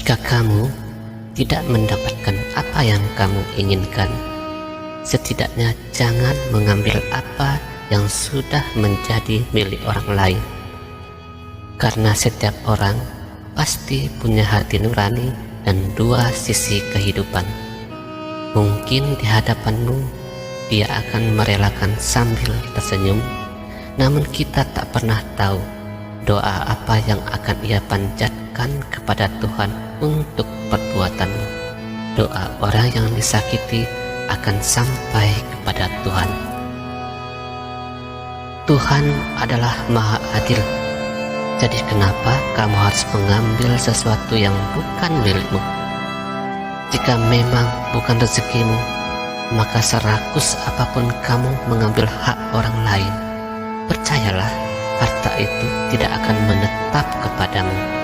Jika kamu tidak mendapatkan apa yang kamu inginkan, setidaknya jangan mengambil apa yang sudah menjadi milik orang lain. Karena setiap orang pasti punya hati nurani dan dua sisi kehidupan. Mungkin di hadapanmu dia akan merelakan sambil tersenyum, namun kita tak pernah tahu doa apa yang akan ia panjatkan kepada Tuhan untuk perbuatanmu. Doa orang yang disakiti akan sampai kepada Tuhan. Tuhan adalah Maha Adil. Jadi kenapa kamu harus mengambil sesuatu yang bukan milikmu? Jika memang bukan rezekimu, maka serakus apapun kamu mengambil hak orang lain, percayalah, harta itu tidak akan menetap kepadamu.